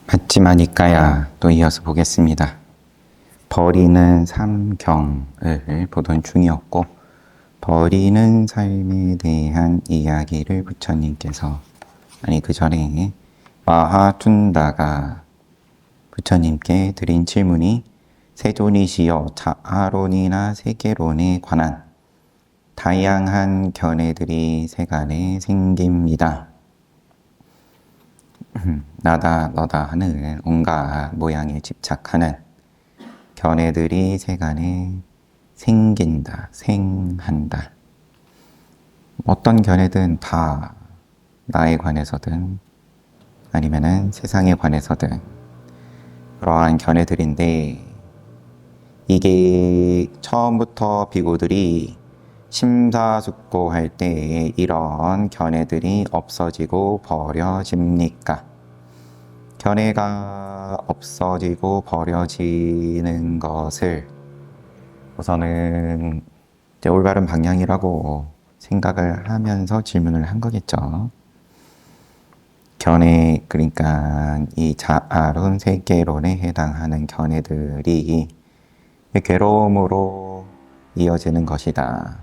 맞지마니까야 또 이어서 보겠습니다. 버리는 삼경을 보던 중이었고, 버리는 삶에 대한 이야기를 부처님께서, 그 전에 마하툰다가 부처님께 드린 질문이 세존이시여 자아론이나 세계론에 관한 다양한 견해들이 세간에 생깁니다. 나다 너다 하는 온갖 모양에 집착하는 견해들이 세간에 생긴다, 생한다. 어떤 견해든 다 나에 관해서든 아니면은 세상에 관해서든 그러한 견해들인데, 이게 처음부터 비구들이 심사숙고할 때 이런 견해들이 없어지고 버려집니까? 견해가 없어지고 버려지는 것을 우선은 이제 올바른 방향이라고 생각을 하면서 질문을 한 거겠죠. 견해, 그러니까 이 자아론, 세계론에 해당하는 견해들이 괴로움으로 이어지는 것이다.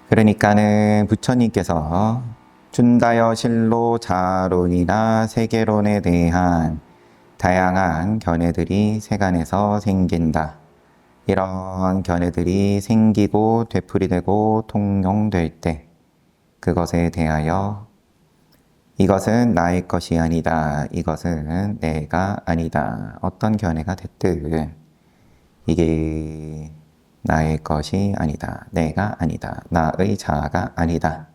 그러니까는 부처님께서 준다여 실로 자아론이나 세계론에 대한 다양한 견해들이 세간에서 생긴다. 이런 견해들이 생기고 되풀이되고 통용될 때 그것에 대하여 이것은 나의 것이 아니다. 이것은 내가 아니다. 어떤 견해가 됐든 이게 나의 것이 아니다. 내가 아니다. 나의 자아가 아니다.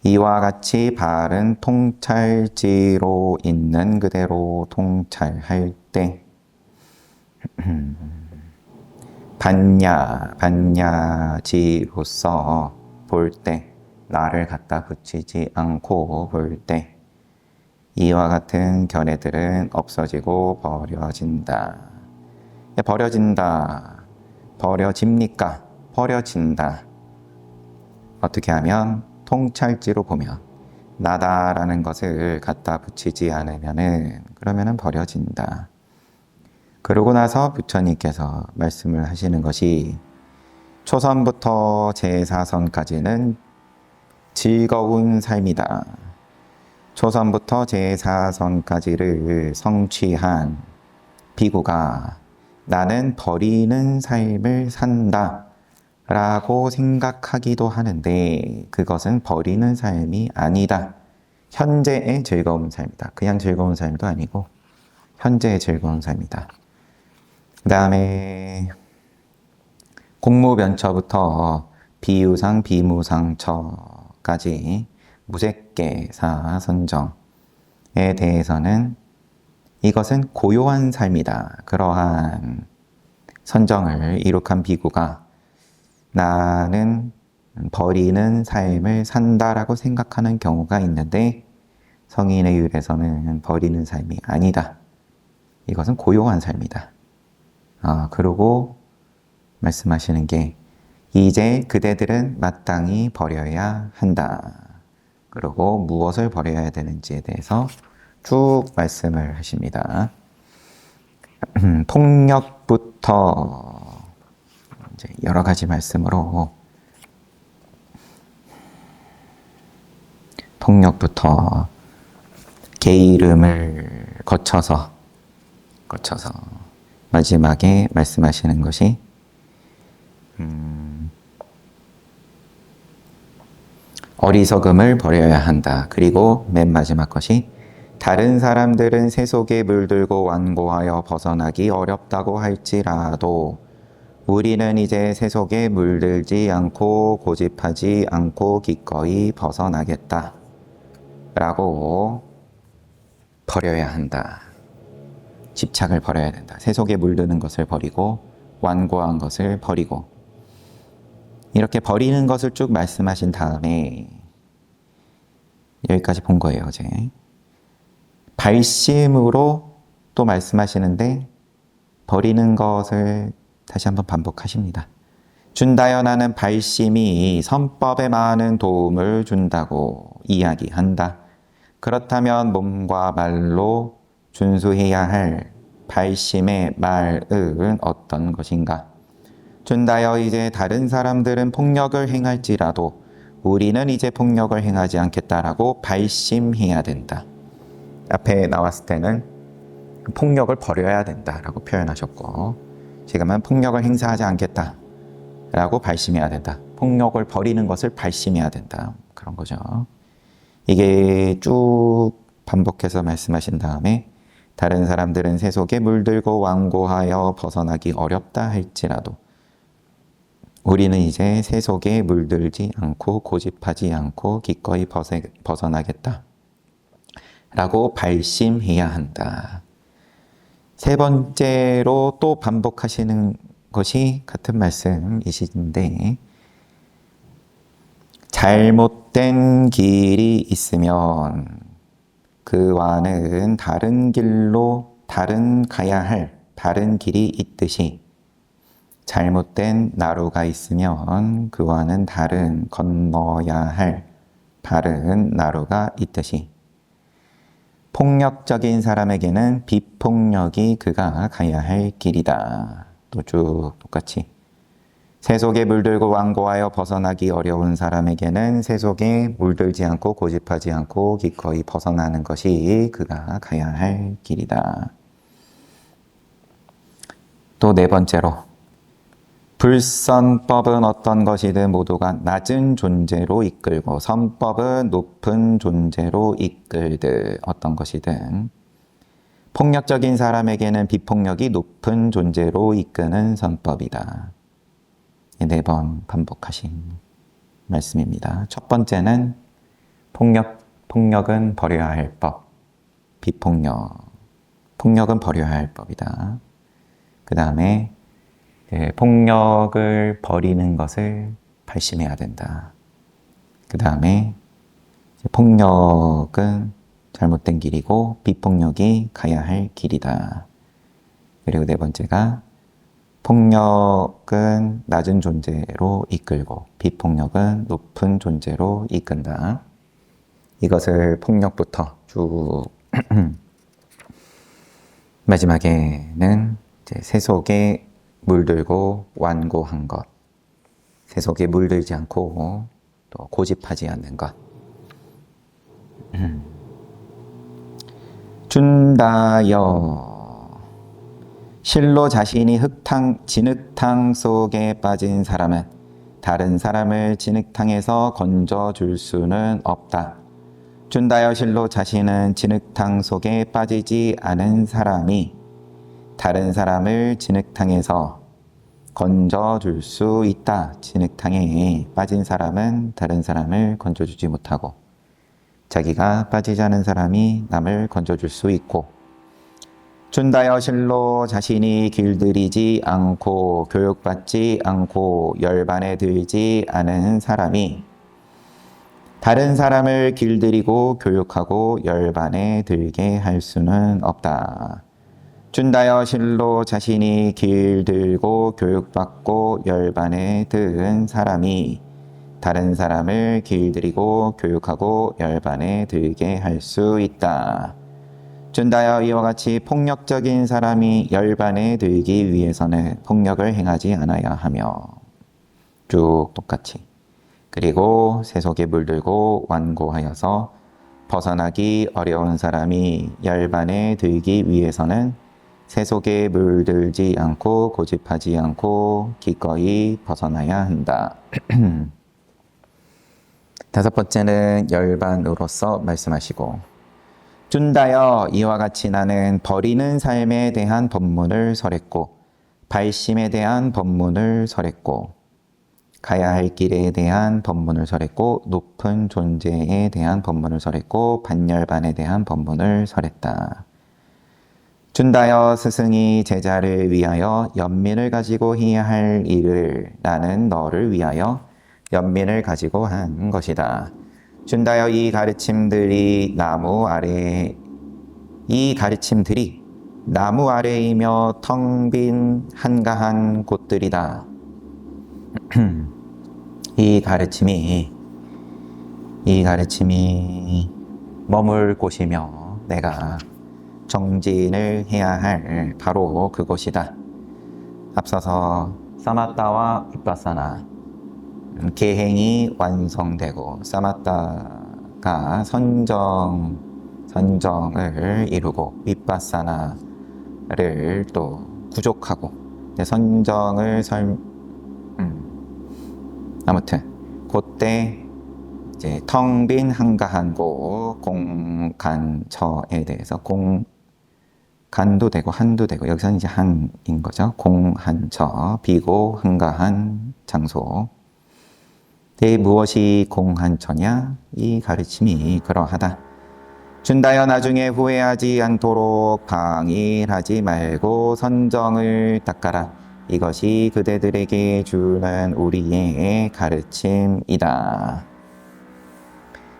이와 같이 바른 통찰지로 있는 그대로 통찰할 때 반야지로서 볼 때, 나를 갖다 붙이지 않고 볼 때 이와 같은 견해들은 없어지고 버려진다. 버려진다. 버려집니까? 버려진다. 어떻게 하면? 통찰지로 보면 나다라는 것을 갖다 붙이지 않으면은 그러면은 버려진다. 그러고 나서 부처님께서 말씀을 하시는 것이 초선부터 제4선까지는 즐거운 삶이다. 초선부터 제4선까지를 성취한 비구가 나는 버리는 삶을 산다 라고 생각하기도 하는데, 그것은 버리는 삶이 아니다. 현재의 즐거운 삶이다. 그냥 즐거운 삶도 아니고 현재의 즐거운 삶이다. 그 다음에 공무변처부터 비유상 비무상처까지 무색계사 선정에 대해서는 이것은 고요한 삶이다. 그러한 선정을 이룩한 비구가 나는 버리는 삶을 산다라고 생각하는 경우가 있는데, 성인의 율에서는 버리는 삶이 아니다. 이것은 고요한 삶이다. 그리고 말씀하시는 게 이제 그대들은 마땅히 버려야 한다. 그리고 무엇을 버려야 되는지에 대해서 쭉 말씀을 하십니다. 폭력부터 이제 여러 가지 말씀으로 폭력부터 게으름을 거쳐서 마지막에 말씀하시는 것이 어리석음을 버려야 한다. 그리고 맨 마지막 것이 다른 사람들은 세속에 물들고 완고하여 벗어나기 어렵다고 할지라도 우리는 이제 세속에 물들지 않고 고집하지 않고 기꺼이 벗어나겠다 라고 버려야 한다. 집착을 버려야 된다. 세속에 물드는 것을 버리고 완고한 것을 버리고, 이렇게 버리는 것을 쭉 말씀하신 다음에 여기까지 본 거예요, 어제. 발심으로 또 말씀하시는데 버리는 것을 다시 한번 반복하십니다. 준다여 나는 발심이 선법에 많은 도움을 준다고 이야기한다. 그렇다면 몸과 말로 준수해야 할 발심의 말은 어떤 것인가? 준다여 이제 다른 사람들은 폭력을 행할지라도 우리는 이제 폭력을 행하지 않겠다라고 발심해야 된다. 앞에 나왔을 때는 폭력을 버려야 된다라고 표현하셨고, 지금은 폭력을 행사하지 않겠다라고 발심해야 된다. 폭력을 버리는 것을 발심해야 된다. 그런 거죠. 이게 쭉 반복해서 말씀하신 다음에 다른 사람들은 세속에 물들고 완고하여 벗어나기 어렵다 할지라도 우리는 이제 세속에 물들지 않고 고집하지 않고 기꺼이 벗어나겠다 라고 발심해야 한다. 세 번째로 또 반복하시는 것이 같은 말씀이신데, 잘못된 길이 있으면 그와는 다른 길로 가야 할 다른 길이 있듯이, 잘못된 나루가 있으면 그와는 건너야 할 다른 나루가 있듯이, 폭력적인 사람에게는 비폭력이 그가 가야 할 길이다. 또 쭉 똑같이 세속에 물들고 완고하여 벗어나기 어려운 사람에게는 세속에 물들지 않고 고집하지 않고 기꺼이 벗어나는 것이 그가 가야 할 길이다. 또 네 번째로, 불선법은 어떤 것이든 모두가 낮은 존재로 이끌고 선법은 높은 존재로 이끌듯. 어떤 것이든 폭력적인 사람에게는 비폭력이 높은 존재로 이끄는 선법이다. 4번 반복하신 말씀입니다. 첫 번째는 폭력은 버려야 할 법, 폭력은 버려야 할 법이다. 그 다음에 폭력을 버리는 것을 발심해야 된다. 그 다음에 폭력은 잘못된 길이고 비폭력이 가야 할 길이다. 그리고 네 번째가 폭력은 낮은 존재로 이끌고 비폭력은 높은 존재로 이끈다. 이것을 폭력부터 쭉 마지막에는 이제 세속에 물들고 완고한 것, 세속에 물들지 않고 또 고집하지 않는 것. 준다여 실로 자신이 진흙탕 속에 빠진 사람은 다른 사람을 진흙탕에서 건져줄 수는 없다. 준다여 실로 자신은 진흙탕 속에 빠지지 않은 사람이 다른 사람을 진흙탕에서 건져줄 수 있다. 진흙탕에 빠진 사람은 다른 사람을 건져주지 못하고 자기가 빠지지 않은 사람이 남을 건져줄 수 있고, 준다여 실로 자신이 길들이지 않고 교육받지 않고 열반에 들지 않은 사람이 다른 사람을 길들이고 교육하고 열반에 들게 할 수는 없다. 준다여 실로 자신이 길들고 교육받고 열반에 든 사람이 다른 사람을 길들이고 교육하고 열반에 들게 할 수 있다. 준다여 이와 같이 폭력적인 사람이 열반에 들기 위해서는 폭력을 행하지 않아야 하며, 쭉 똑같이. 그리고 세속에 물들고 완고하여서 벗어나기 어려운 사람이 열반에 들기 위해서는 세속에 물들지 않고 고집하지 않고 기꺼이 벗어나야 한다. 다섯 번째는 열반으로서 말씀하시고, 준다여 이와 같이 나는 버리는 삶에 대한 법문을 설했고 발심에 대한 법문을 설했고 가야 할 길에 대한 법문을 설했고 높은 존재에 대한 법문을 설했고 반열반에 대한 법문을 설했다. 준다여 스승이 제자를 위하여 연민을 가지고 해야 할 일을 나는 너를 위하여 연민을 가지고 한 것이다. 준다여 이 가르침들이 나무 아래이며 텅 빈 한가한 곳들이다. 이 가르침이 머물 곳이며 내가 정진을 해야 할 바로 그곳이다. 앞서서 사마타와 비파사나 계행이 완성되고 사마타가 선정을 이루고 비파사나를 또 구족하고 선정을 아무튼 그때 이제 텅 빈 한가한 곳 공간처에 대해서 간도 되고 한도 되고 여기서는 이제 한인 거죠. 공한처 비고 한가한 장소. 무엇이 공한처냐? 이 가르침이 그러하다. 준다여 나중에 후회하지 않도록 방일하지 말고 선정을 닦아라. 이것이 그대들에게 주는 우리의 가르침이다.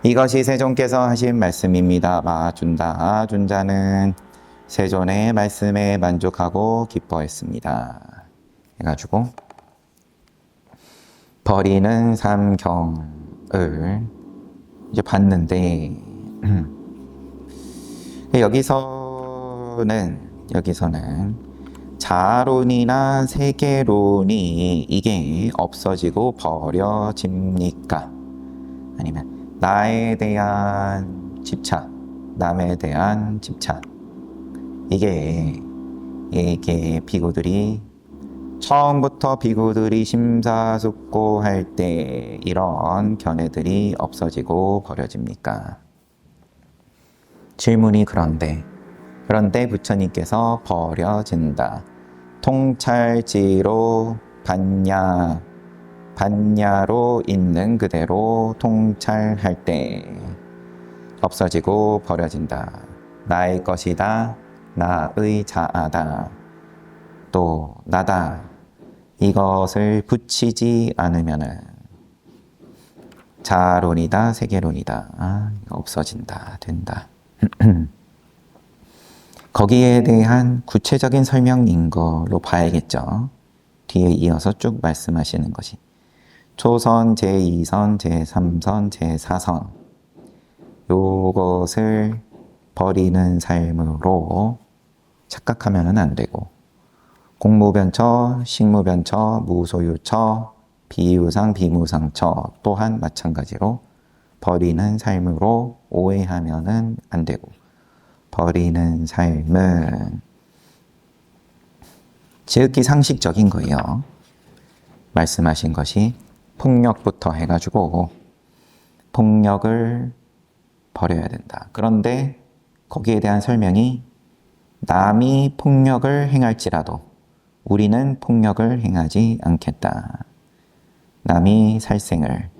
이것이 세존께서 하신 말씀입니다. 준자는 세존의 말씀에 만족하고 기뻐했습니다. 해가지고 버리는 삼경을 이제 봤는데 여기서는 자론이나 세계론이 이게 없어지고 버려집니까? 아니면 나에 대한 집착, 남에 대한 집착 이게 비구들이 처음부터 비구들이 심사숙고할 때 이런 견해들이 없어지고 버려집니까? 질문이 그런데 부처님께서 버려진다. 통찰지로 반야로 있는 그대로 통찰할 때 없어지고 버려진다. 나의 것이다. 나의 자아다. 또 나다. 이것을 붙이지 않으면은 자론이다. 세계론이다. 없어진다. 된다. 거기에 대한 구체적인 설명인 걸로 봐야겠죠. 뒤에 이어서 쭉 말씀하시는 것이 초선, 제2선, 제3선, 제4선 요것을 버리는 삶으로 착각하면 안 되고 공무변처, 식무변처, 무소유처, 비유상, 비무상처 또한 마찬가지로 버리는 삶으로 오해하면 안 되고 버리는 삶은 지극히 상식적인 거예요. 말씀하신 것이 폭력부터 해가지고 폭력을 버려야 된다. 그런데 거기에 대한 설명이 남이 폭력을 행할지라도 우리는 폭력을 행하지 않겠다. 남이 살생을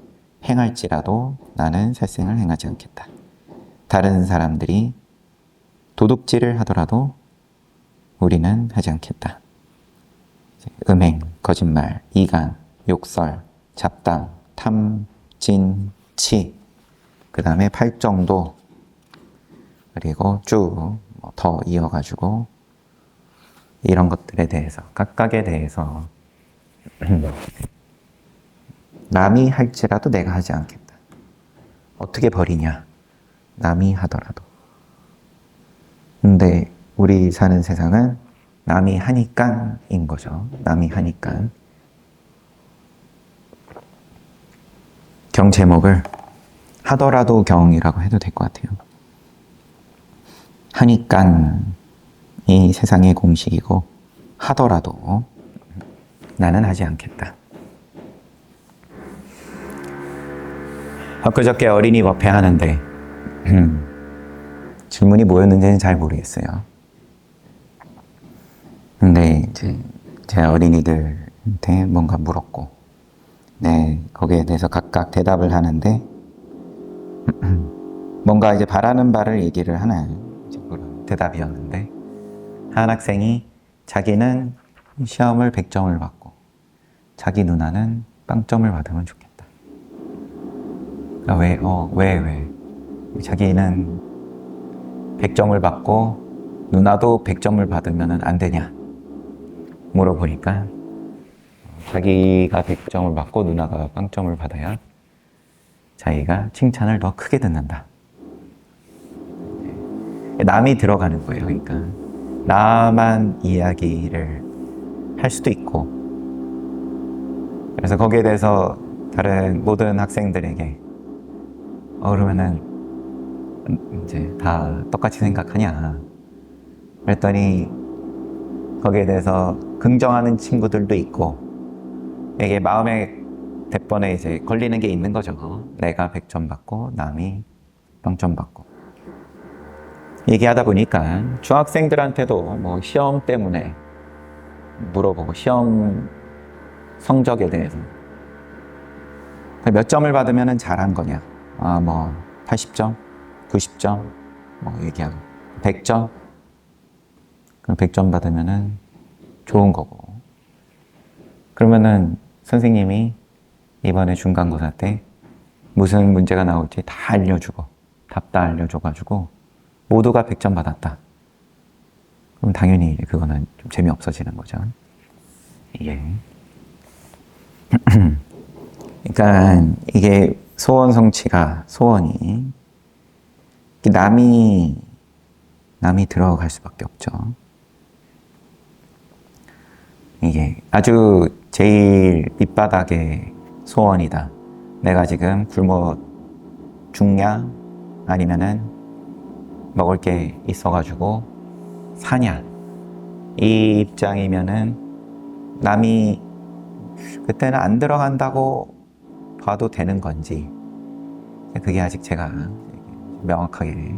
행할지라도 나는 살생을 행하지 않겠다. 다른 사람들이 도둑질을 하더라도 우리는 하지 않겠다. 음행, 거짓말, 이간, 욕설, 잡담, 탐, 진, 치, 그 다음에 팔정도, 그리고 쭉 더 이어가지고 이런 것들에 대해서, 각각에 대해서 남이 할지라도 내가 하지 않겠다. 어떻게 버리냐? 남이 하더라도. 근데 우리 사는 세상은 남이 하니까인 거죠. 남이 하니까. 경 제목을 하더라도 경이라고 해도 될 것 같아요. 하니까 이 세상의 공식이고 하더라도 나는 하지 않겠다. 엊그저께 어린이 법회 하는데 질문이 뭐였는지는 잘 모르겠어요. 근데 이제 제 어린이들한테 뭔가 물었고 거기에 대해서 각각 대답을 하는데 뭔가 이제 바라는 바를 얘기를 하는 대답이었는데 한 학생이 자기는 시험을 100점을 받고 자기 누나는 빵점을 받으면 좋겠다. 왜? 자기는 100점을 받고 누나도 100점을 받으면 안 되냐? 물어보니까 자기가 100점을 받고 누나가 빵점을 받아야 자기가 칭찬을 더 크게 듣는다. 남이 들어가는 거예요. 그러니까 나만 이야기를 할 수도 있고, 그래서 거기에 대해서 다른 모든 학생들에게 그러면은 이제 다 똑같이 생각하냐 그랬더니 거기에 대해서 긍정하는 친구들도 있고, 이게 마음의 대번에 이제 걸리는 게 있는 거죠. 내가 100점 받고 남이 0점 받고. 얘기하다 보니까 중학생들한테도 뭐 시험 때문에 물어보고, 시험 성적에 대해서 몇 점을 받으면 잘한 거냐, 뭐 80점, 90점 뭐 얘기하고, 100점, 그럼 100점 받으면은 좋은 거고, 그러면은 선생님이 이번에 중간고사 때 무슨 문제가 나올지 다 알려주고, 답 다 알려줘가지고 모두가 100점 받았다. 그럼 당연히 그거는 좀 재미없어지는 거죠. 이게. 그러니까 이게 소원 성취가, 소원이 남이 들어갈 수밖에 없죠. 이게 아주 제일 밑바닥의 소원이다. 내가 지금 굶어 죽냐? 아니면은 먹을 게 있어가지고 사냐? 이 입장이면은 남이 그때는 안 들어간다고 봐도 되는 건지, 그게 아직 제가 명확하게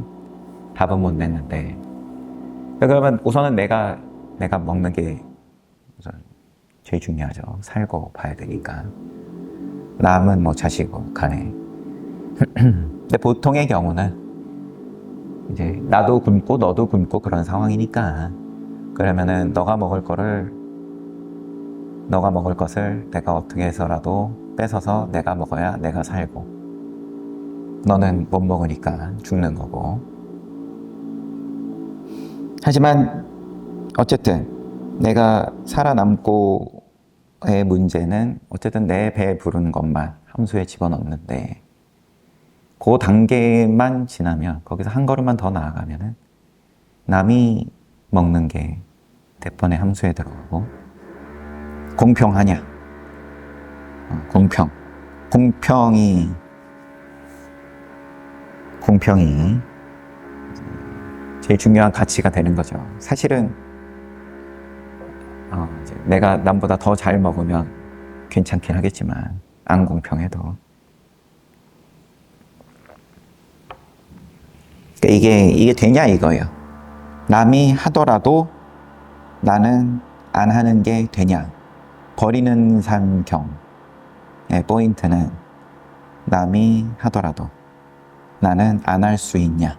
답은 못 냈는데, 그러면 우선은 내가 먹는 게 우선 제일 중요하죠. 살고 봐야 되니까. 남은 뭐 자시고 간에. 근데 보통의 경우는 이제 나도 굶고 너도 굶고 그런 상황이니까, 그러면은 너가 먹을 것을 내가 어떻게 해서라도 뺏어서 내가 먹어야 내가 살고, 너는 못 먹으니까 죽는 거고. 하지만 어쨌든 내가 살아남고의 문제는 어쨌든 내 배에 부르는 것만 함수에 집어넣는데, 그 단계만 지나면, 거기서 한 걸음만 더 나아가면은 남이 먹는 게 대번에 함수에 들어가고, 공평하냐? 공평이 제일 중요한 가치가 되는 거죠. 사실은 이제 내가 남보다 더 잘 먹으면 괜찮긴 하겠지만, 안 공평해도. 그러니까 이게 되냐 이거예요. 남이 하더라도 나는 안 하는 게 되냐. 버리는 삶경의 포인트는 남이 하더라도 나는 안 할 수 있냐.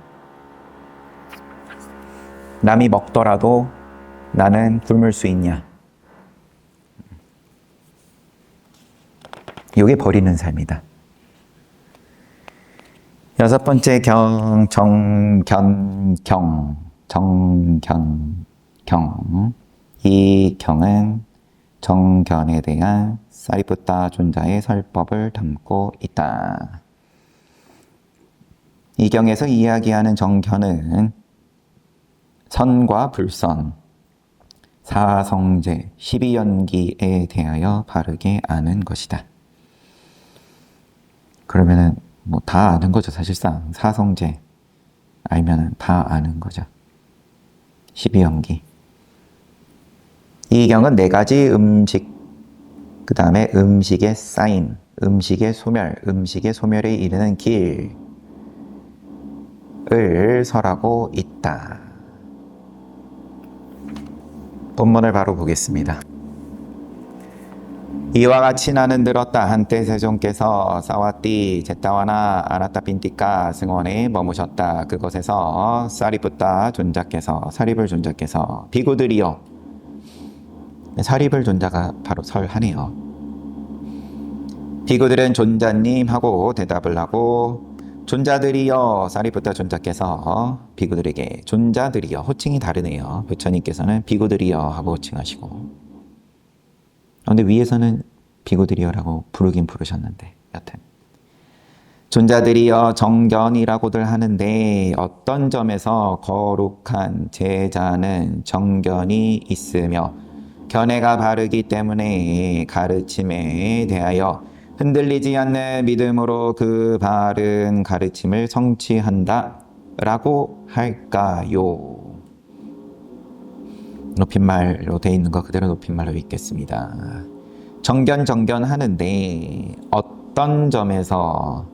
남이 먹더라도 나는 굶을 수 있냐. 이게 버리는 삶이다. 여섯 번째 정견. 이 경은 정견에 대한 사리푸타 존자의 설법을 담고 있다. 이 경에서 이야기하는 정견은 선과 불선, 사성제, 12연기에 대하여 바르게 아는 것이다. 그러면은 뭐 다 아는 거죠. 사실상 사성제 알면은 다 아는 거죠. 12연기. 이 경은 4가지 음식, 그 다음에 음식의 쌓임, 음식의 소멸에 이르는 길을 설하고 있다. 본문을 바로 보겠습니다. 이와 같이 나는 들었다. 한때 세종께서 사와띠 제타와나 아나타핀티카 승원에 머무셨다. 그곳에서 사리푸타 존자께서, 사리불 존자께서 비구들이여, 사리불 존자가 바로 설하네요. 비구들은 존자님 하고 대답을 하고, 존자들이여, 사리푸타 존자께서 비구들에게 존자들이여, 호칭이 다르네요. 부처님께서는 비구들이여 하고 호칭하시고, 근데 위에서는 비구들이여라고 부르긴 부르셨는데, 여튼 존자들이여 정견이라고들 하는데 어떤 점에서 거룩한 제자는 정견이 있으며 견해가 바르기 때문에 가르침에 대하여 흔들리지 않는 믿음으로 그 바른 가르침을 성취한다 라고 할까요? 높임말로 돼 있는 거 그대로 높임말로 읽겠습니다. 정견 하는데 어떤 점에서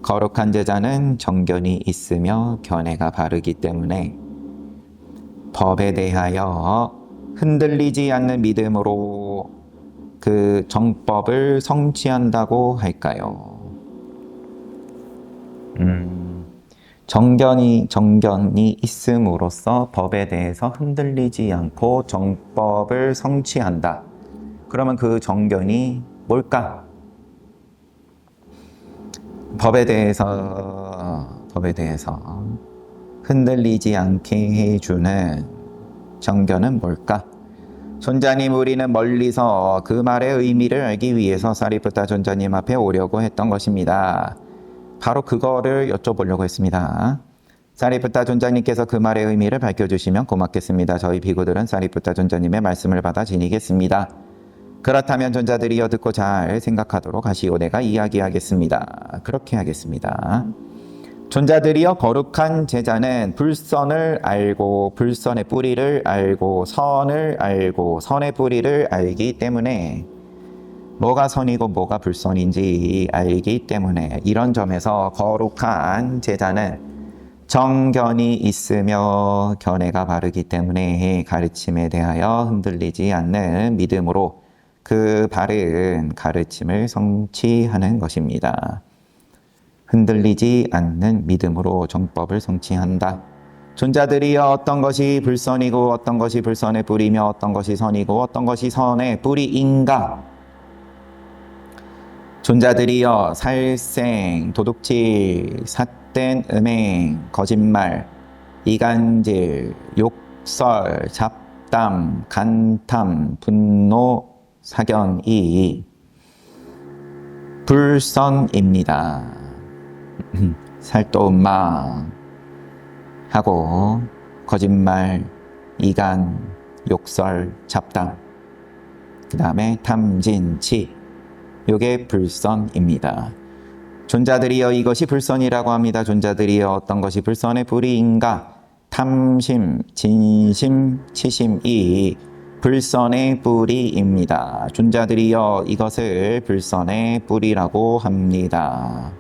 거룩한 제자는 정견이 있으며 견해가 바르기 때문에 법에 대하여 흔들리지 않는 믿음으로 그 정법을 성취한다고 할까요? 정견이 있음으로써 법에 대해서 흔들리지 않고 정법을 성취한다. 그러면 그 정견이 뭘까? 법에 대해서 흔들리지 않게 해주는 정견은 뭘까? 존자님, 우리는 멀리서 그 말의 의미를 알기 위해서 사리푸타 존자님 앞에 오려고 했던 것입니다. 바로 그거를 여쭤보려고 했습니다. 사리푸타 존자님께서 그 말의 의미를 밝혀주시면 고맙겠습니다. 저희 비구들은 사리푸타 존자님의 말씀을 받아 지니겠습니다. 그렇다면 존자들이여 듣고 잘 생각하도록 하시오. 내가 이야기하겠습니다. 그렇게 하겠습니다. 존자들이여 거룩한 제자는 불선을 알고 불선의 뿌리를 알고 선을 알고 선의 뿌리를 알기 때문에 뭐가 선이고 뭐가 불선인지 알기 때문에 이런 점에서 거룩한 제자는 정견이 있으며 견해가 바르기 때문에 가르침에 대하여 흔들리지 않는 믿음으로 그 바른 가르침을 성취하는 것입니다. 흔들리지 않는 믿음으로 정법을 성취한다. 존자들이여 어떤 것이 불선이고 어떤 것이 불선의 뿌리며 어떤 것이 선이고 어떤 것이 선의 뿌리인가? 존자들이여 살생, 도둑질, 삿된 음행, 거짓말, 이간질, 욕설, 잡담, 간탐, 분노, 사견이 불선입니다. 살도운 마음 하고 거짓말, 이간, 욕설, 잡담, 그 다음에 탐진치, 요게 불선입니다. 존자들이여 이것이 불선이라고 합니다. 존자들이여 어떤 것이 불선의 뿌리인가? 탐심, 진심, 치심이 불선의 뿌리입니다. 존자들이여 이것을 불선의 뿌리라고 합니다.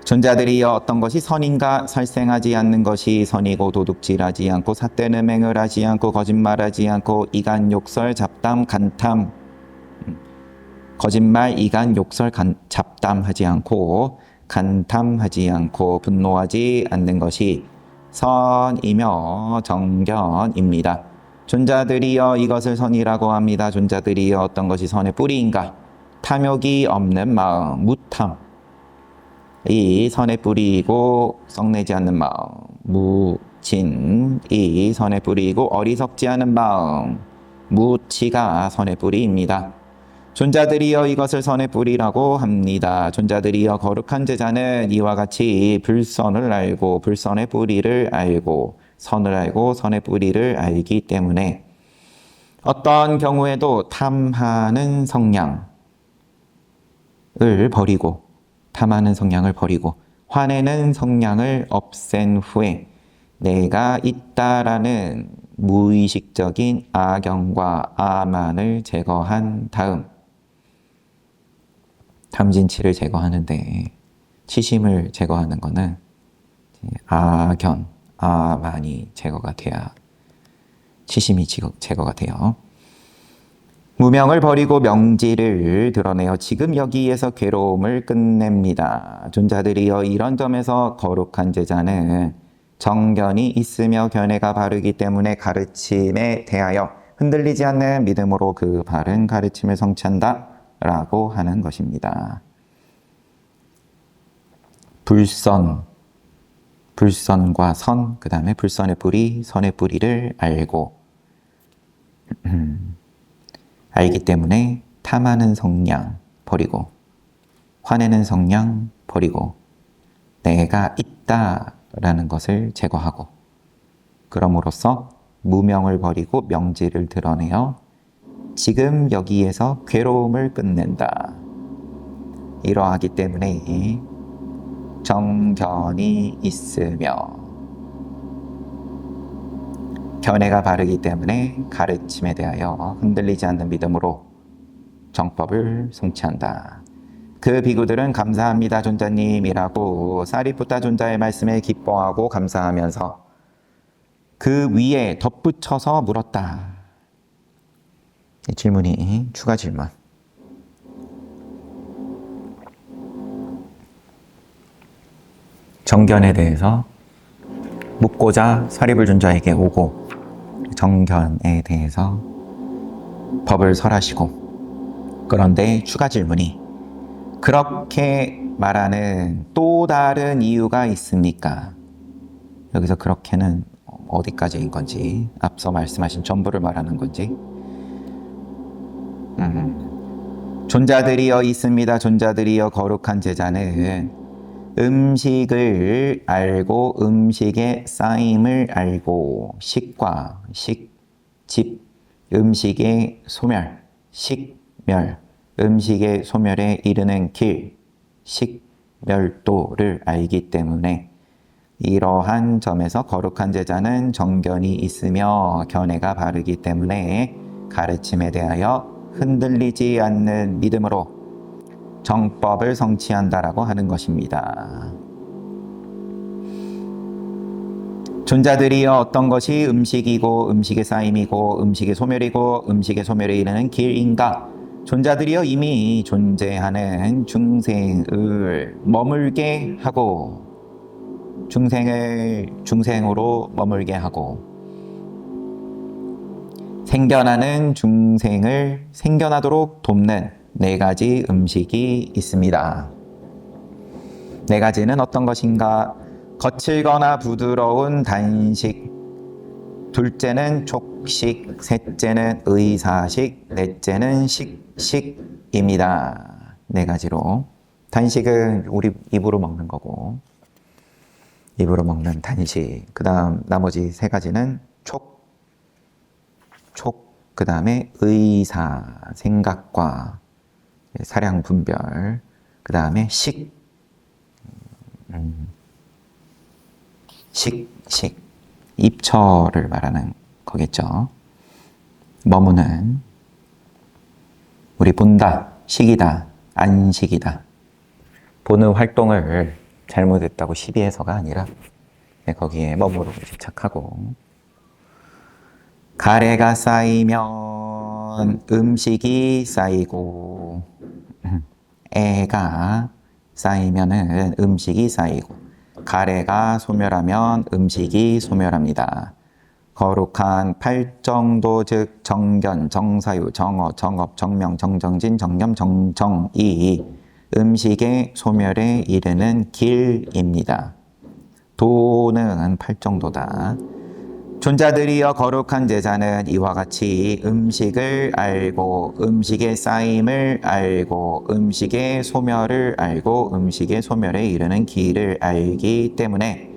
존자들이여 어떤 것이 선인가? 살생하지 않는 것이 선이고 도둑질하지 않고 삿된 음행을 하지 않고 거짓말하지 않고 이간, 욕설, 잡담, 간탐, 거짓말, 이간, 욕설, 잡담하지 않고 간탐하지 않고 분노하지 않는 것이 선이며 정견입니다. 존자들이여 이것을 선이라고 합니다. 존자들이여 어떤 것이 선의 뿌리인가? 탐욕이 없는 마음, 무탐. 이 선의 뿌리이고 썩내지 않는 마음, 무진. 이 선의 뿌리이고 어리석지 않은 마음, 무치가 선의 뿌리입니다. 존자들이여 이것을 선의 뿌리라고 합니다. 존자들이여 거룩한 제자는 이와 같이 불선을 알고 불선의 뿌리를 알고 선을 알고 선의 뿌리를 알기 때문에 어떤 경우에도 탐하는 성향을 버리고 화내는 성향을 없앤 후에 내가 있다라는 무의식적인 악영과 아만을 제거한 다음 탐진치를 제거하는데 치심을 제거하는 것은 악연, 아만이 제거가 돼야 치심이 제거가 돼요. 무명을 버리고 명지를 드러내어 지금 여기에서 괴로움을 끝냅니다. 존자들이여 이런 점에서 거룩한 제자는 정견이 있으며 견해가 바르기 때문에 가르침에 대하여 흔들리지 않는 믿음으로 그 바른 가르침을 성취한다 라고 하는 것입니다. 불선과 선, 그 다음에 불선의 뿌리, 선의 뿌리를 알기 때문에 탐하는 성향 버리고 화내는 성향 버리고 내가 있다라는 것을 제거하고 그럼으로써 무명을 버리고 명지를 드러내어 지금 여기에서 괴로움을 끝낸다. 이러하기 때문에 정견이 있으며 견해가 바르기 때문에 가르침에 대하여 흔들리지 않는 믿음으로 정법을 성취한다. 그 비구들은 감사합니다 존자님이라고 사리푸타 존자의 말씀에 기뻐하고 감사하면서 그 위에 덧붙여서 물었다. 질문이 추가 질문. 정견에 대해서 묻고자 사리불 존자에게 오고 정견에 대해서 법을 설하시고 그런데 추가 질문이 그렇게 말하는 또 다른 이유가 있습니까? 여기서 그렇게는 어디까지인 건지 앞서 말씀하신 전부를 말하는 건지 존자들이여 있습니다. 존자들이여 거룩한 제자는 음식을 알고 음식의 쌓임을 알고 식과 식, 집, 음식의 소멸, 식멸, 음식의 소멸에 이르는 길, 식멸도를 알기 때문에 이러한 점에서 거룩한 제자는 정견이 있으며 견해가 바르기 때문에 가르침에 대하여 흔들리지 않는 믿음으로 정법을 성취한다라고 하는 것입니다. 존자들이여 어떤 것이 음식이고 음식의 쌓임이고 음식의 소멸이고 음식의 소멸에 이르는 길인가? 존자들이여 이미 존재하는 중생을 머물게 하고 중생을 중생으로 머물게 하고 생겨나는 중생을 생겨나도록 돕는 네 가지 음식이 있습니다. 네 가지는 어떤 것인가? 거칠거나 부드러운 단식, 둘째는 촉식, 셋째는 의사식, 넷째는 식식입니다. 네 가지로. 단식은 우리 입으로 먹는 거고 입으로 먹는 단식. 그 다음 나머지 세 가지는 촉, 그 다음에 의사, 생각과 사량 분별, 그 다음에 식, 입처를 말하는 거겠죠. 머무는, 우리 본다, 식이다, 안식이다. 보는 활동을 잘못했다고 시비해서가 아니라 거기에 머무르고 집착하고 가래가 쌓이면 음식이 쌓이고 애가 쌓이면은 음식이 쌓이고 가래가 소멸하면 음식이 소멸합니다. 거룩한 팔정도 즉 정견, 정사유, 정어, 정업, 정명, 정정진, 정념, 정정이 음식의 소멸에 이르는 길입니다. 도는 팔정도다. 존자들이여 거룩한 제자는 이와 같이 음식을 알고 음식의 쌓임을 알고 음식의 소멸을 알고 음식의 소멸에 이르는 길을 알기 때문에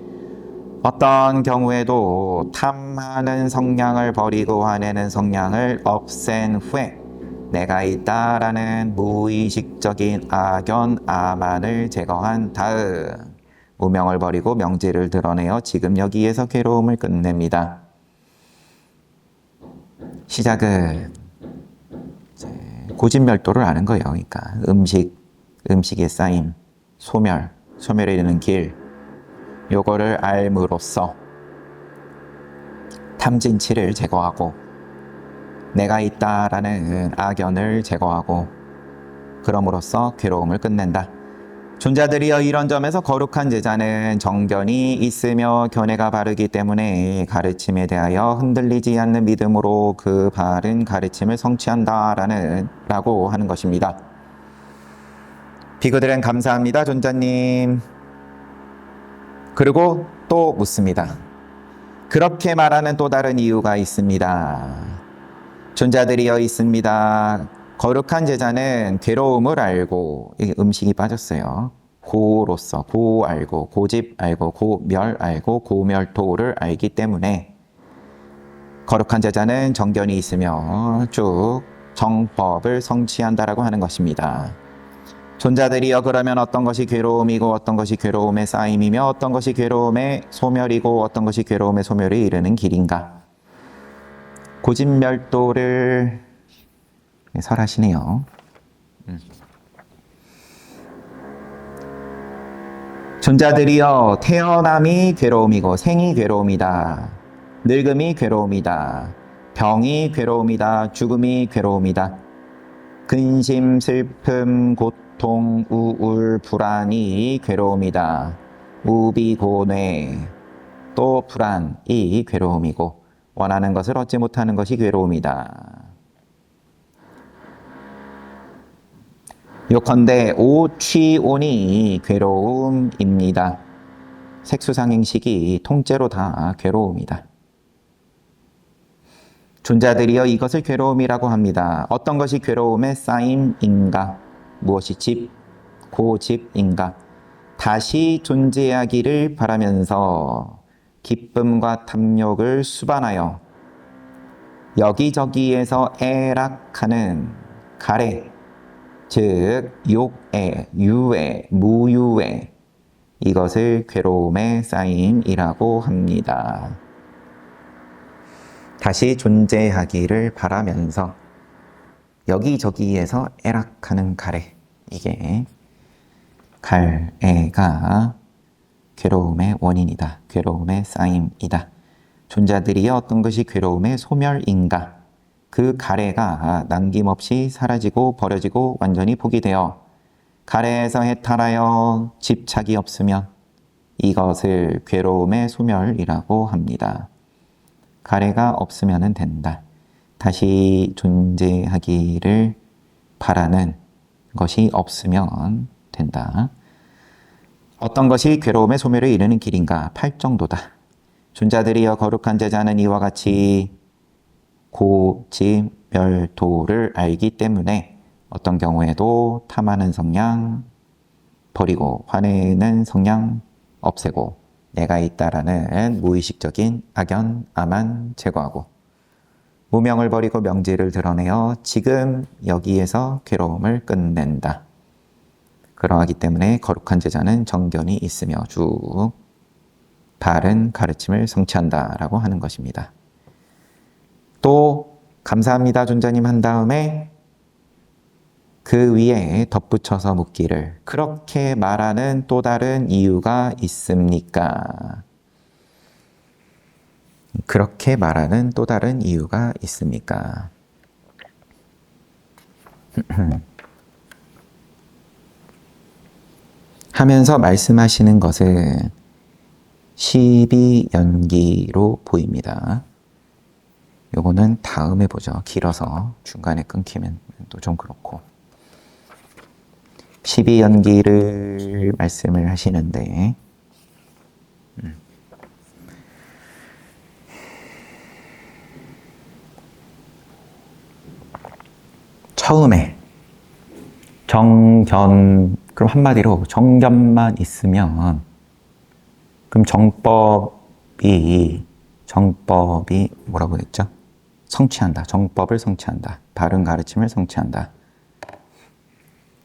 어떤 경우에도 탐하는 성향을 버리고 화내는 성향을 없앤 후에 내가 있다라는 무의식적인 악연, 아만을 제거한 다음 무명을 버리고 명지를 드러내어 지금 여기에서 괴로움을 끝냅니다. 시작은 고진멸도를 아는 거예요. 그러니까 음식의 쌓임, 소멸에 이르는 길, 요거를 알므로써 탐진치를 제거하고 내가 있다라는 악연을 제거하고 그럼으로써 괴로움을 끝낸다. 존자들이여 이런 점에서 거룩한 제자는 정견이 있으며 견해가 바르기 때문에 가르침에 대하여 흔들리지 않는 믿음으로 그 바른 가르침을 성취한다라고 하는 것입니다. 비구들은 감사합니다 존자님. 그리고 또 묻습니다. 그렇게 말하는 또 다른 이유가 있습니다. 존자들이여 있습니다. 거룩한 제자는 괴로움을 알고, 이게 음식이 빠졌어요. 고로서 고 알고 고집 알고 고멸 알고 고멸도를 알기 때문에 거룩한 제자는 정견이 있으며 쭉 정법을 성취한다라고 하는 것입니다. 존자들이여 그러면 어떤 것이 괴로움이고 어떤 것이 괴로움의 쌓임이며 어떤 것이 괴로움의 소멸이고 어떤 것이 괴로움의 소멸에 이르는 길인가? 고집멸도를 설하시네요. 존자들이여 태어남이 괴로움이고 생이 괴로움이다. 늙음이 괴로움이다. 병이 괴로움이다. 죽음이 괴로움이다. 근심, 슬픔, 고통, 우울, 불안이 괴로움이다. 우비고뇌, 또 불안이 괴로움이고 원하는 것을 얻지 못하는 것이 괴로움이다. 요컨대 오취온이 괴로움입니다. 색수상행식이 통째로 다 괴로움이다. 존자들이여 이것을 괴로움이라고 합니다. 어떤 것이 괴로움의 쌓임인가? 무엇이 집, 고집인가? 다시 존재하기를 바라면서 기쁨과 탐욕을 수반하여 여기저기에서 애락하는 가래, 즉 욕애, 유애, 무유애, 이것을 괴로움의 쌓임이라고 합니다. 다시 존재하기를 바라면서 여기저기에서 애락하는 가래, 이게 갈애가 괴로움의 원인이다. 괴로움의 쌓임이다. 존자들이여 어떤 것이 괴로움의 소멸인가? 그 가래가 남김없이 사라지고 버려지고 완전히 포기되어 가래에서 해탈하여 집착이 없으면 이것을 괴로움의 소멸이라고 합니다. 가래가 없으면 된다. 다시 존재하기를 바라는 것이 없으면 된다. 어떤 것이 괴로움의 소멸에 이르는 길인가? 8정도다. 존자들이여 거룩한 제자는 이와 같이 고집멸도를 알기 때문에 어떤 경우에도 탐하는 성향 버리고 화내는 성향 없애고 내가 있다라는 무의식적인 악연, 암만 제거하고 무명을 버리고 명제를 드러내어 지금 여기에서 괴로움을 끝낸다. 그러하기 때문에 거룩한 제자는 정견이 있으며 쭉 바른 가르침을 성취한다라고 하는 것입니다. 또 감사합니다 존자님 한 다음에 그 위에 덧붙여서 묻기를 그렇게 말하는 또 다른 이유가 있습니까? 그렇게 말하는 또 다른 이유가 있습니까? 하면서 말씀하시는 것은 12연기로 보입니다. 요거는 다음에 보죠. 길어서 중간에 끊기면 또 좀 그렇고 12연기를 말씀을 하시는데 처음에 정견, 그럼 한마디로 정견만 있으면 그럼 정법이 뭐라고 했죠? 성취한다. 정법을 성취한다. 바른 가르침을 성취한다.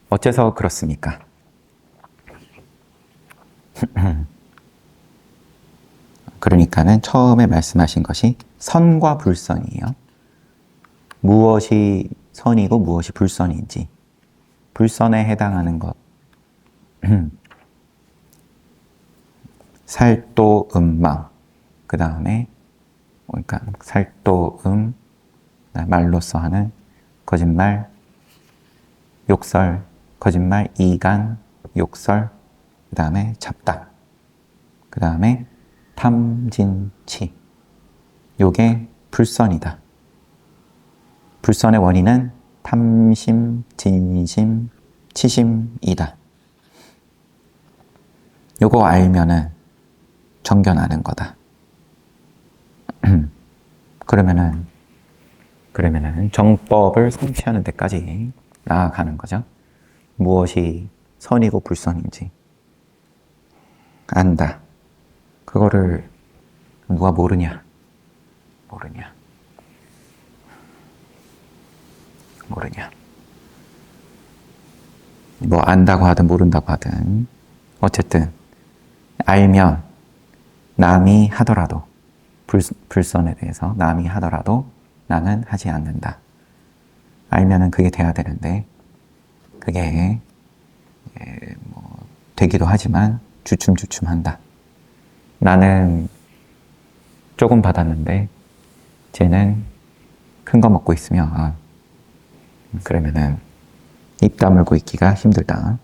어째서 그렇습니까? 그러니까는 처음에 말씀하신 것이 선과 불선이에요. 무엇이 선이고 무엇이 불선인지, 불선에 해당하는 것, 살도음망, 그 다음에 그러니까 살도음, 말로써 하는 거짓말, 욕설, 거짓말, 이간, 욕설, 그 다음에 잡다, 그 다음에 탐진치, 요게 불선이다. 불선의 원인은 탐심, 진심, 치심이다. 요거 알면은 정견하는 거다. 그러면은 정법을 성취하는 데까지 나아가는 거죠. 무엇이 선이고 불선인지, 안다. 그거를 누가 모르냐? 모르냐? 모르냐? 뭐 안다고 하든 모른다고 하든 어쨌든 알면 남이 하더라도 불선에 대해서 남이 하더라도 나는 하지 않는다. 알면은 그게 돼야 되는데 그게 뭐 되기도 하지만 주춤주춤한다. 나는 조금 받았는데 쟤는 큰 거 먹고 있으면 그러면은 입 다물고 있기가 힘들다.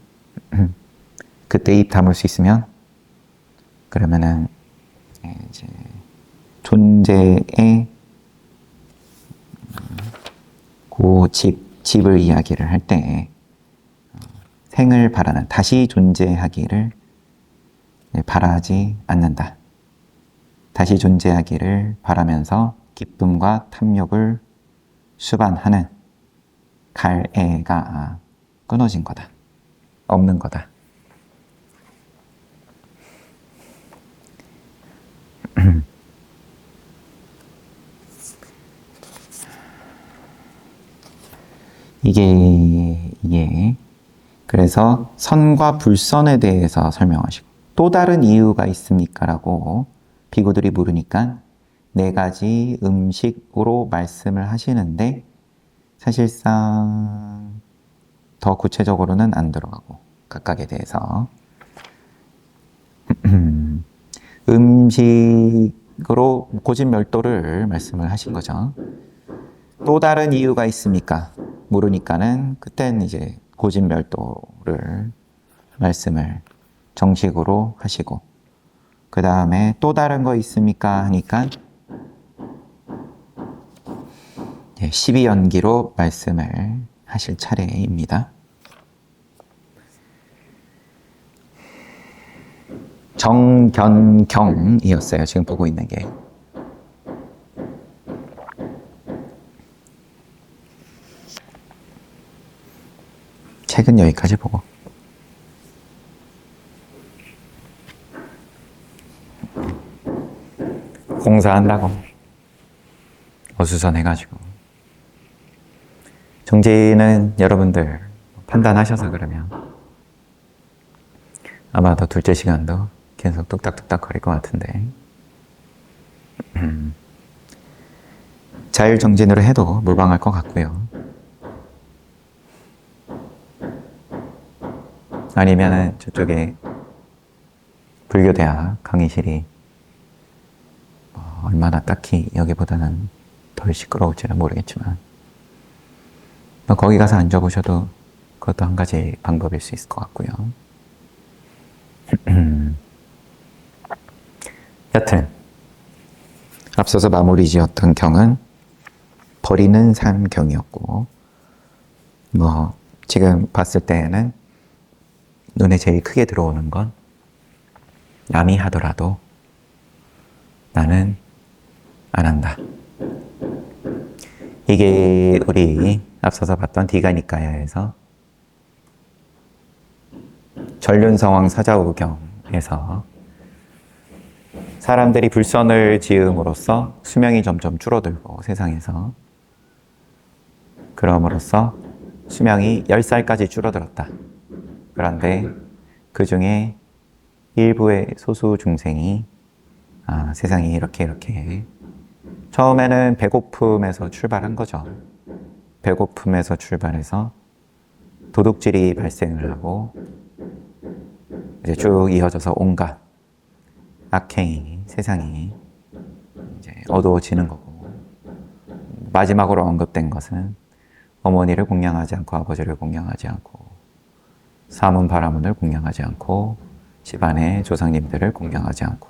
그때 입 다물 수 있으면 그러면은 이제 존재의 그 집을 이야기를 할 때 생을 바라는 다시 존재하기를 바라지 않는다. 다시 존재하기를 바라면서 기쁨과 탐욕을 수반하는 갈애가 끊어진 거다. 없는 거다. 이게 그래서 선과 불선에 대해서 설명하시고 또 다른 이유가 있습니까? 라고 비구들이 물으니까 4가지 음식으로 말씀을 하시는데 사실상 더 구체적으로는 안 들어가고 각각에 대해서 음식으로 고진멸도를 말씀을 하신 거죠. 또 다른 이유가 있습니까? 모르니까는 그땐 이제 고진멸도를 말씀을 정식으로 하시고 그 다음에 또 다른 거 있습니까? 하니까 12연기로 말씀을 하실 차례입니다. 정견경이었어요. 지금 보고 있는 게. 책은 여기까지 보고. 공사한다고 어수선해가지고. 정지는 여러분들 판단하셔서 그러면 아마도 둘째 시간도 계속 뚝딱뚝딱 거릴 것 같은데 자율정진으로 해도 무방할 것 같고요. 아니면은 저쪽에 불교대학 강의실이 얼마나 딱히 여기보다는 덜 시끄러울지는 모르겠지만 거기 가서 앉아보셔도 그것도 한 가지 방법일 수 있을 것 같고요. 여튼 앞서서 마무리 지었던 경은 버리는 삶 경이었고 지금 봤을 때에는 눈에 제일 크게 들어오는 건 남이 하더라도 나는 안 한다. 이게 우리 앞서서 봤던 디가니까야에서 전륜성왕 사자우경에서 사람들이 불선을 지음으로써 수명이 점점 줄어들고 세상에서 그럼으로써 수명이 10살까지 줄어들었다. 그런데 그 중에 일부의 소수 중생이 세상이 이렇게 처음에는 배고픔에서 출발한 거죠. 배고픔에서 출발해서 도둑질이 발생을 하고 이제 쭉 이어져서 온갖 악행이 세상이 이제 어두워지는 거고 마지막으로 언급된 것은 어머니를 공양하지 않고 아버지를 공양하지 않고 사문 바라문을 공양하지 않고 집안의 조상님들을 공양하지 않고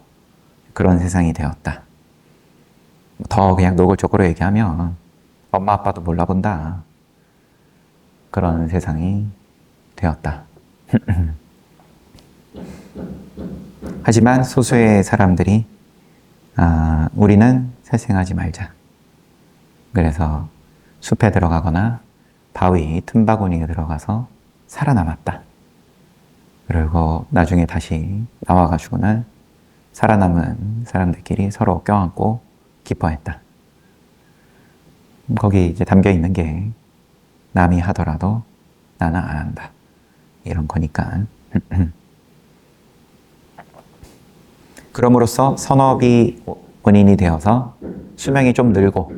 그런 세상이 되었다. 더 그냥 노골적으로 얘기하면 엄마 아빠도 몰라본다. 그런 세상이 되었다. 하지만 소수의 사람들이 우리는 살생하지 말자. 그래서 숲에 들어가거나 바위, 틈바구니에 들어가서 살아남았다. 그리고 나중에 다시 나와가지고는 살아남은 사람들끼리 서로 껴안고 기뻐했다. 거기 이제 담겨 있는 게 남이 하더라도 나는 안 한다. 이런 거니까. 그럼으로써 선업이 본인이 되어서 수명이 좀 늘고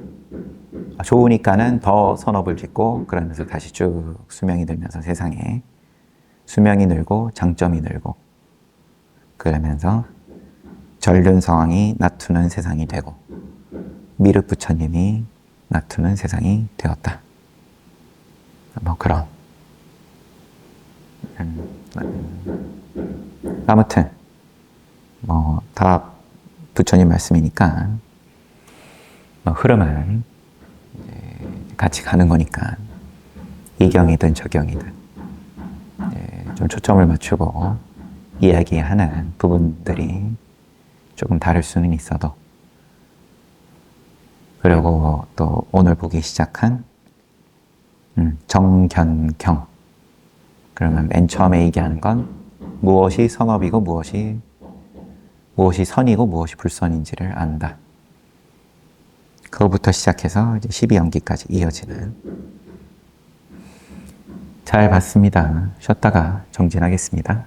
좋으니까는 더 선업을 짓고 그러면서 다시 쭉 수명이 늘면서 세상에 수명이 늘고 장점이 늘고 그러면서 전륜성왕이 나투는 세상이 되고 미륵 부처님이 나투는 세상이 되었다. 뭐 그런 아무튼 뭐 다 부처님 말씀이니까 뭐 흐름은 같이 가는 거니까 이경이든 저경이든 좀 초점을 맞추고 이야기하는 부분들이 조금 다를 수는 있어도 그리고 또 오늘 보기 시작한 정견경 그러면 맨 처음에 얘기하는 건 무엇이 선업이고 무엇이 선이고 무엇이 불선인지를 안다. 그거부터 시작해서 이제 12연기까지 이어지는 잘 봤습니다. 쉬었다가 정진하겠습니다.